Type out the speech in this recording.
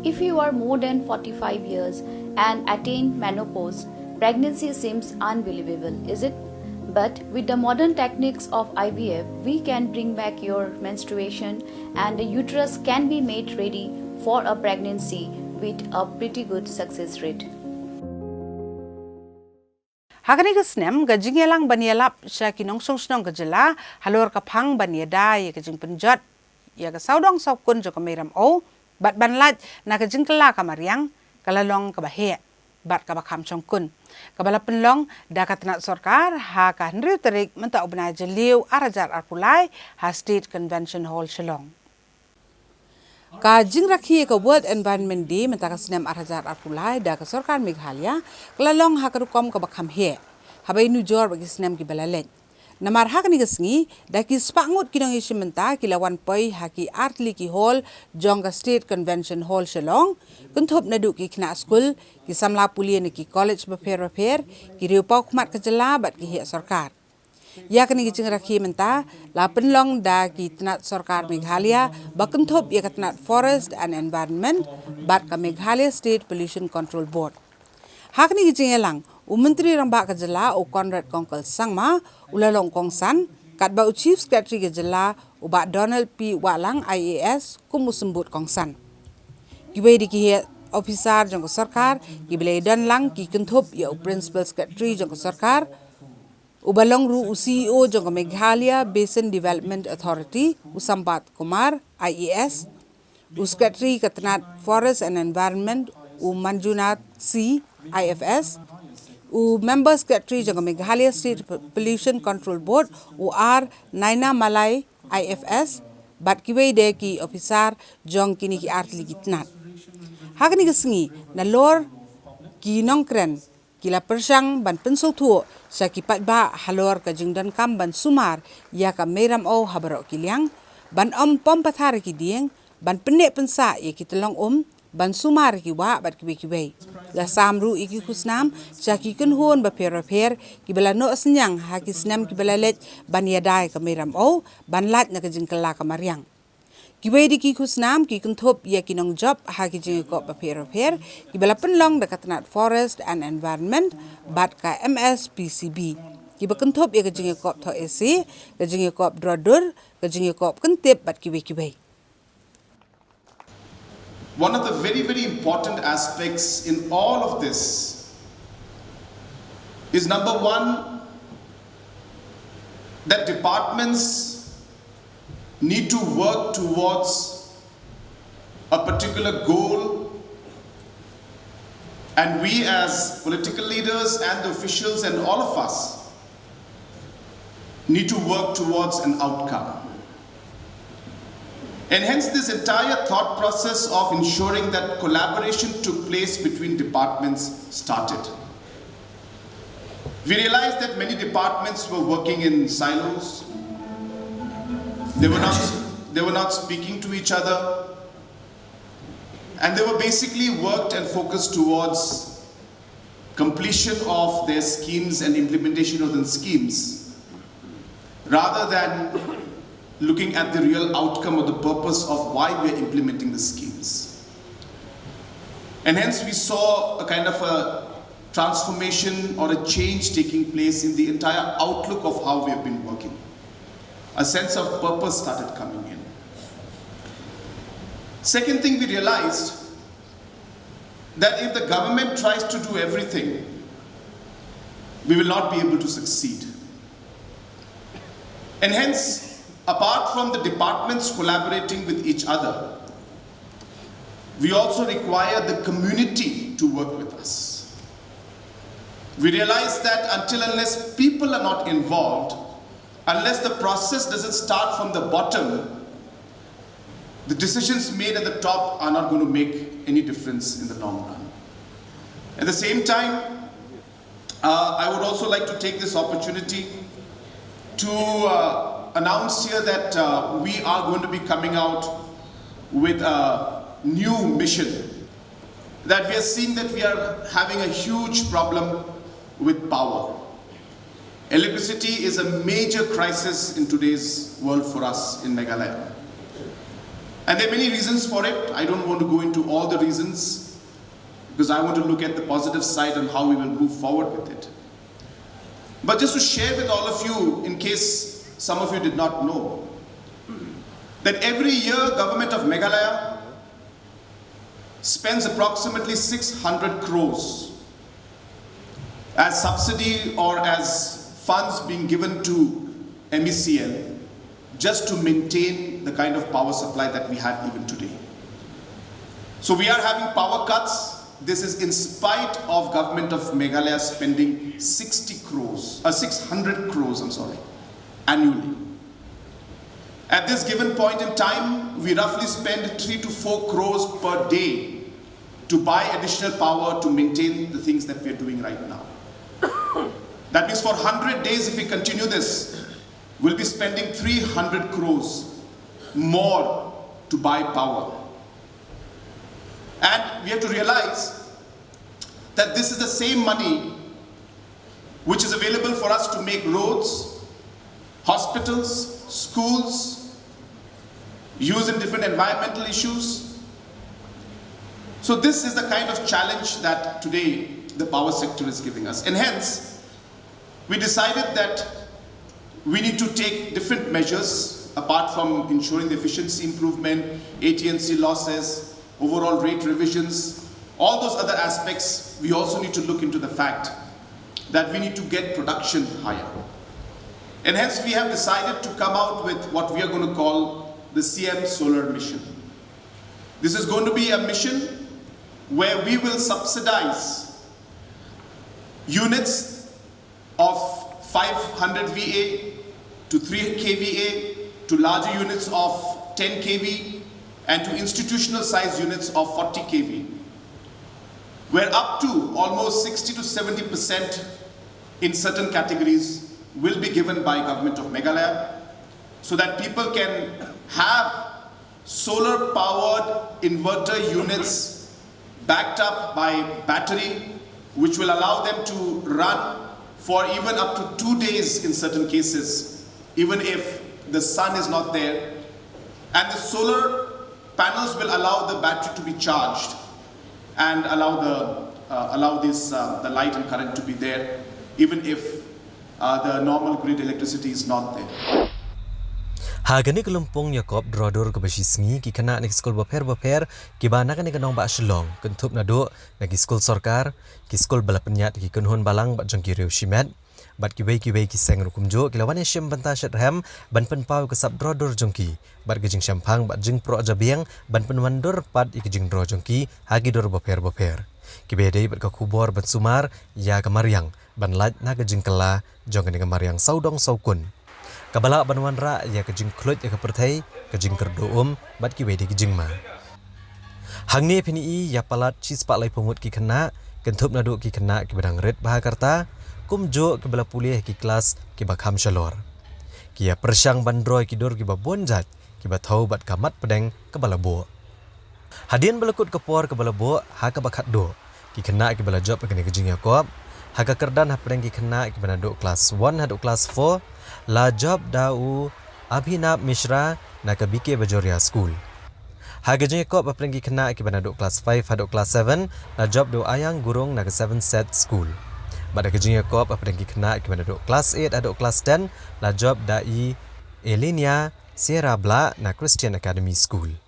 If you are more than 45 years and attain menopause, pregnancy seems unbelievable, is it? But with the modern techniques of IVF, we can bring back your menstruation and the uterus can be made ready for a pregnancy with a pretty good success rate. Hakani ka snem ga jingelang banialap sya kinong song ka jylla halor ka phang baniadai ka jing penjot ya ka saudong sau kun jo ka meram o bat banlat na ka jingkala ka mariang kalalong ka bahe bat ka bakham chong kun ka bala pynlong da ka tnat sarkar ha ka hnriu tarik menta ubna jeliu arajar arpulai ha state convention hall Shillong ka jing Rakhe ka World Environment Day menta ka snem arajar arpulai da ka sarkar Meghalaya kalalong ha ka rukom ka bakham he habai nu jor bagi snem ki balalek namar hakni ka sngi da ki spangut kinong isimenta kilawan poi haki artli ki hall jongga state convention hall Shillong kunthop na du ki khna school ki samla pulian ki college bapher ki riupau khmat ka jylla bat ki he sarkar yakni ki jing Rakhe menta la pynlong da ki tnat sarkar Meghalaya bakunthop ya ka tnat forest and environment bat ka Meghalaya state pollution control board hakni ki jing elang Menteri Rambak ke jylla o Conrad Kongkal Sangma ulalong kongsan katba u Chief Secretary ke jylla uba Donald P Walang IAS kumusembut kongsan gibai di ki officer jong sarkar gibai dan lang ki kunthop ya Principal Secretary jong sarkar ubalong ru CEO jong Meghalaya Basin Development Authority Usambat Kumar IAS Secretary Katnat Forest and Environment Manjunat C IFS Member Secretary jong Meghalaya State Pollution Control Board R Naina Malay IFS bat kiwei de ki officer jong kini ki artli kitnat hakni kesngi na lor ki nongkren kila persang ban pensau thuo sa ki patba halor ka jingdan kam ban sumar ya ka meram o habaro kiliang ban pom pathar ki dieng ban penne pensa ye ki telong ban sumar ki wa bat kiwe la samru iki kusnam chaki kun hon bapher ki bala no asnyang ha ki snam ki bala let ban yadai ka meram o ban lat na ka jingkala ka mariang kiwe di ki kusnam ki kunthop ya kinong job ha ki jing ko bapher ki bala pynlong da katnat forest and environment bat ka MSPCB ki bakunthop ya ka jing ko tho ese ka jing ko drodur ka jing ko kuntep bat kiwe One of the very, very important aspects in all of this is number one, that departments need to work towards a particular goal, and we as political leaders and the officials and all of us need to work towards an outcome. And hence this entire thought process of ensuring that collaboration took place between departments started. We realized that many departments were working in silos. They were not speaking to each other. And they were basically worked and focused towards completion of their schemes and implementation of the schemes, rather than looking at the real outcome or the purpose of why we are implementing the schemes. And hence we saw a kind of a transformation or a change taking place in the entire outlook of how we have been working. A sense of purpose started coming in. Second thing we realized, that if the government tries to do everything, we will not be able to succeed. And hence, apart from the departments collaborating with each other, we also require the community to work with us. We realize that unless people are not involved, unless the process doesn't start from the bottom, the decisions made at the top are not going to make any difference in the long run. At the same time, I would also like to take this opportunity to announce here that we are going to be coming out with a new mission. That we are seeing that we are having a huge problem with power. Electricity is a major crisis in today's world for us in Meghalaya. And there are many reasons for it. I don't want to go into all the reasons because I want to look at the positive side and how we will move forward with it. But just to share with all of you, in case some of you did not know, that every year government of Meghalaya spends approximately 600 crores as subsidy or as funds being given to MECL just to maintain the kind of power supply that we have even today. So we are having power cuts. This is in spite of government of Meghalaya spending 600 crores, annually. At this given point in time, we roughly spend 3 to 4 crores per day to buy additional power to maintain the things that we are doing right now. That means for 100 days, if we continue this, we'll be spending 300 crores more to buy power. And we have to realize that this is the same money which is available for us to make roads, hospitals, schools, use in different environmental issues. So this is the kind of challenge that today the power sector is giving us. And hence, we decided that we need to take different measures apart from ensuring the efficiency improvement, AT&C losses, overall rate revisions, all those other aspects. We also need to look into the fact that we need to get production higher. And hence we have decided to come out with what we are going to call the CM Solar Mission. This is going to be a mission where we will subsidize units of 500 VA to 3 kVA to larger units of 10 kV and to institutional size units of 40 kV. Where up to almost 60 to 70% in certain categories will be given by government of Meghalaya so that people can have solar powered inverter units backed up by battery, which will allow them to run for even up to 2 days in certain cases, even if the sun is not there. And the solar panels will allow the battery to be charged and allow the light and current to be there, even if the normal grid electricity is not there. Hagani kelompong Yakob drodor ke besi sngi ki kena nek skol bapher ki bana kan nek nong ba Shillong kentup nado nek skol sarkar ki skol bala penyat ki kenhon balang ba jangki reu shimet bat ki wei ki seng rukum jo ki lawan shem banta shat ram ban pen pau ke sap drodor jangki bat ke jing shampang bat jing pro jabiang ban pen wandor pat ik jing dro jangki hagi dor bapher ki bedei bat ka kubor ban sumar ya ke mariang ban laj na ke jing kala jong ke mariang saudong saukun kabala banwan ra ya ke jing khlot ya ke perthai ke jing kerdoom bat ki wedi ke jing ma hangni phini ya palat chis pa lai pumut ki khana kentup nadu ki khana ki badang red bahakarta kumjo ke bala pulih ki kelas ki bakham shalor ki ya persyang bandroi ki dor ki babon jat ki bathau bat kamat pedeng ke bala bo hadian balakut ke por ke bala bo ha ka bakhat do ki khana ki bala job ke ne ke jing Yakob ha ka kerdan ha pedeng ki khana ki banado kelas 1 hadu kelas 4 la job dau Abhinab Mishra na ka BK Bajoria School. Haga jeng Yakob aprengi kena ki banado kelas 5 hado kelas 7 la job do ayang gurung na ka 7 set school. Bada ka jeng Yakob aprengi kena ki banado kelas 8 hado kelas 10 la job dai Elinia Sierra Bla na Christian Academy School.